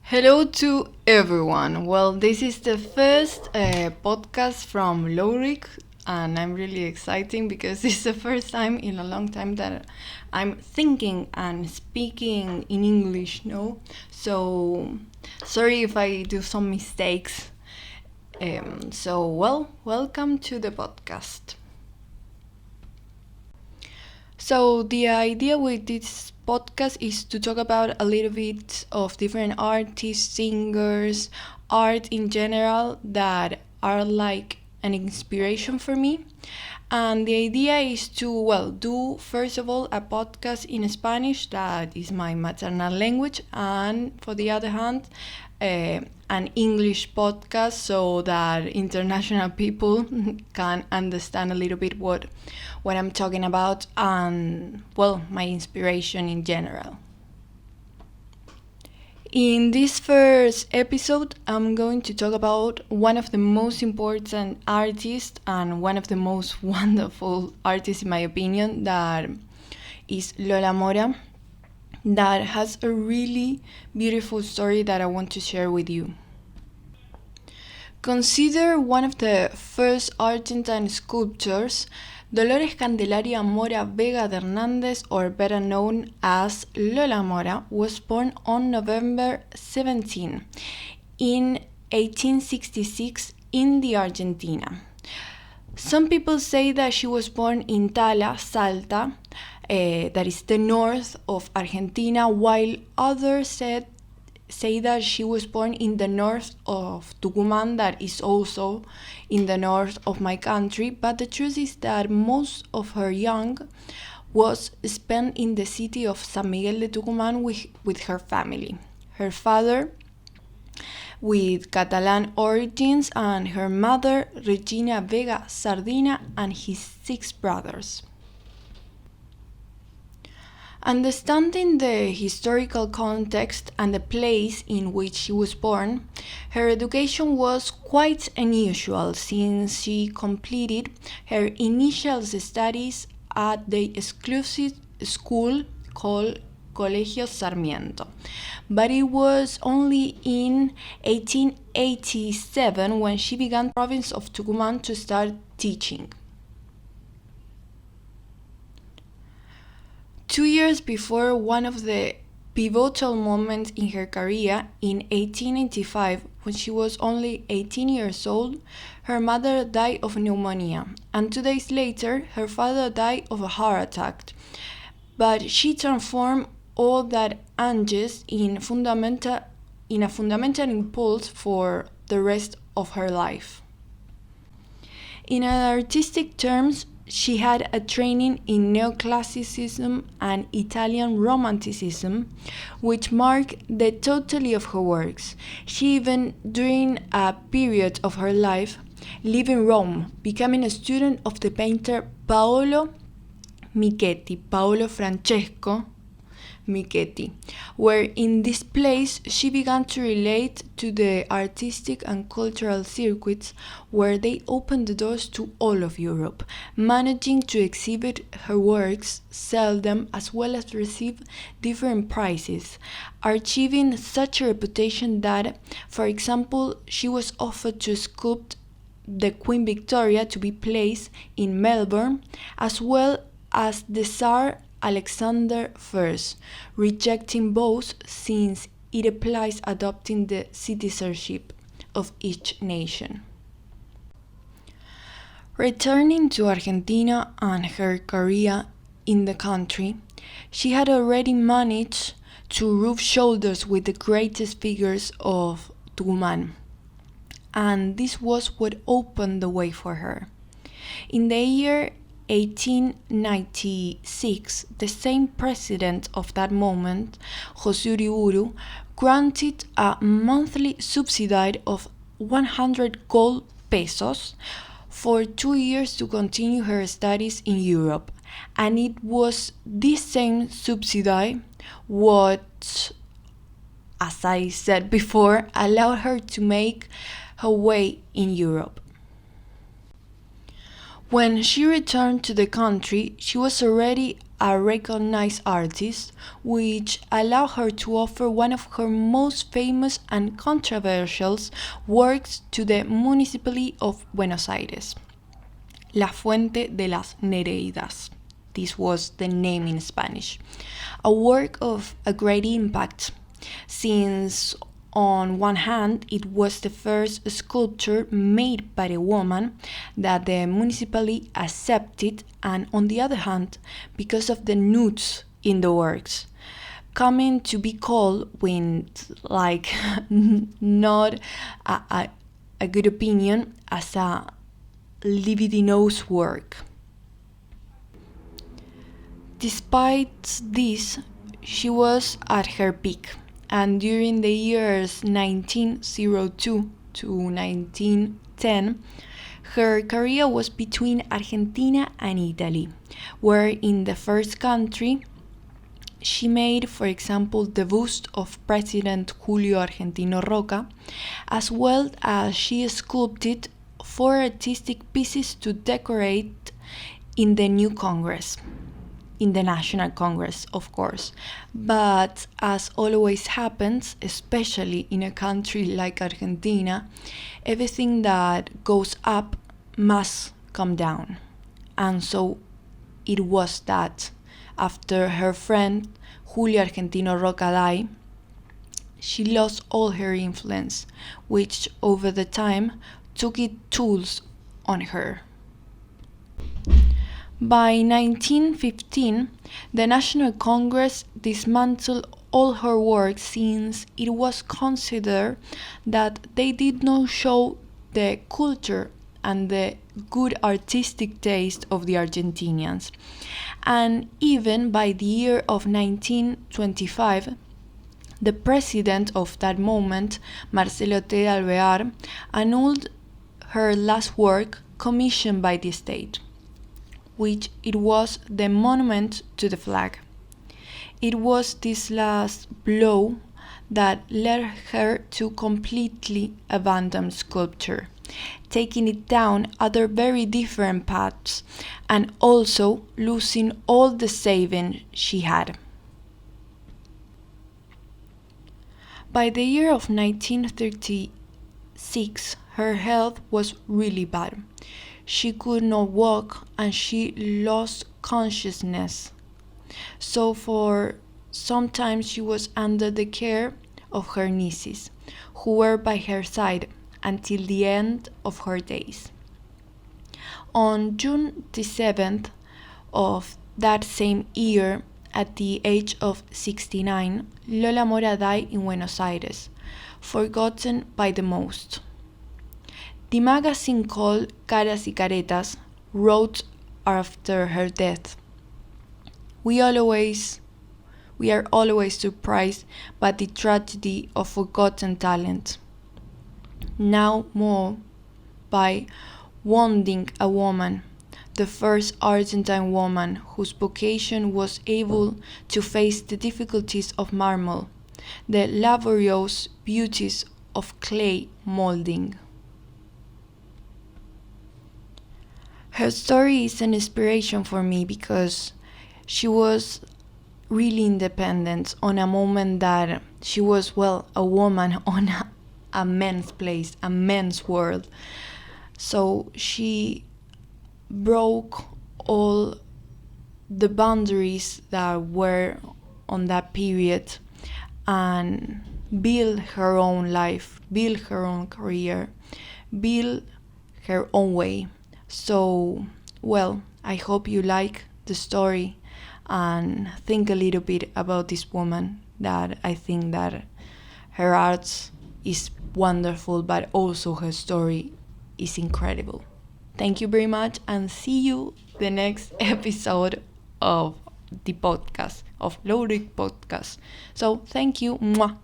Hello to everyone. Well, this is the first podcast from Louric, and I'm really excited because it's the first time in a long time that I'm thinking and speaking in English, no? So, sorry if I do some mistakes. Welcome to the podcast. So the idea with this podcast is to talk about a little bit of different artists, singers, art in general that are like an inspiration for me. And the idea is to, do first of all a podcast in Spanish, that is my maternal language, and for the other hand, an English podcast so that international people can understand a little bit what I'm talking about and, my inspiration in general. In this first episode, I'm going to talk about one of the most important artists and one of the most wonderful artists, in my opinion, that is Lola Mora, that has a really beautiful story that I want to share with you. Consider one of the first Argentine sculptors, Dolores Candelaria Mora Vega de Hernández, or better known as Lola Mora, was born on November 17 in 1866 in the Argentina. Some people say that she was born in Tala, Salta, that is the north of Argentina, while others say that she was born in the north of Tucumán, that is also in the north of my country, but the truth is that most of her young was spent in the city of San Miguel de Tucumán with her family. Her father with Catalan origins and her mother Regina Vega Sardina and his 6 brothers. Understanding the historical context and the place in which she was born, her education was quite unusual since she completed her initial studies at the exclusive school called Colegio Sarmiento. But it was only in 1887 when she began the province of Tucumán to start teaching. 2 years before one of the pivotal moments in her career, in 1885, when she was only 18 years old, her mother died of pneumonia, and 2 days later, her father died of a heart attack. But she transformed all that angst in a fundamental impulse for the rest of her life. In artistic terms, she had a training in neoclassicism and Italian Romanticism, which marked the totality of her works. She even, during a period of her life, lived in Rome, becoming a student of the painter Paolo Francesco Michetti, where in this place she began to relate to the artistic and cultural circuits where they opened the doors to all of Europe, managing to exhibit her works, sell them, as well as receive different prizes, achieving such a reputation that, for example, she was offered to sculpt the Queen Victoria to be placed in Melbourne, as well as the Tsar Alexander I, rejecting both since it implies adopting the citizenship of each nation. Returning to Argentina and her career in the country, she had already managed to rub shoulders with the greatest figures of Tucumán, and this was what opened the way for her. In the year 1896, the same president of that moment, José Uriburu, granted a monthly subsidy of 100 gold pesos for 2 years to continue her studies in Europe. And it was this same subsidy what, as I said before, allowed her to make her way in Europe. When she returned to the country, she was already a recognized artist, which allowed her to offer one of her most famous and controversial works to the municipality of Buenos Aires, La Fuente de las Nereidas. This was the name in Spanish. A work of a great impact, since on one hand, it was the first sculpture made by a woman that the municipality accepted, and on the other hand, because of the nudes in the works, coming to be called with like not a good opinion as a libidinous work. Despite this, she was at her peak, and during the years 1902 to 1910, her career was between Argentina and Italy, where in the first country she made, for example, the bust of President Julio Argentino Roca, as well as she sculpted 4 artistic pieces to decorate in the new Congress. In the National Congress, of course. But as always happens, especially in a country like Argentina, everything that goes up must come down. And so it was that after her friend Julio Argentino Roca died, she lost all her influence, which over the time took its tolls on her. By 1915, the National Congress dismantled all her work, since it was considered that they did not show the culture and the good artistic taste of the Argentinians. And even by the year of 1925, the president of that moment, Marcelo T. Alvear, annulled her last work commissioned by the state, which it was the monument to the flag. It was this last blow that led her to completely abandon sculpture, taking it down other very different paths, and also losing all the savings she had. By the year of 1936, her health was really bad. She could not walk and she lost consciousness. So for some time she was under the care of her nieces, who were by her side until the end of her days. On June the 7th of that same year, at the age of 69, Lola Mora died in Buenos Aires, forgotten by the most. The magazine called Caras y Caretas wrote after her death, We are always surprised by the tragedy of forgotten talent. Now more by wounding a woman, the first Argentine woman whose vocation was able to face the difficulties of marble, the laborious beauties of clay molding. Her story is an inspiration for me because she was really independent on a moment that she was, a woman on a men's place, a men's world. So she broke all the boundaries that were on that period and built her own life, built her own career, built her own way. So, I hope you like the story and think a little bit about this woman, that I think that her art is wonderful, but also her story is incredible. Thank you very much, and see you the next episode of the podcast, of Louric podcast. So thank you. Mwah.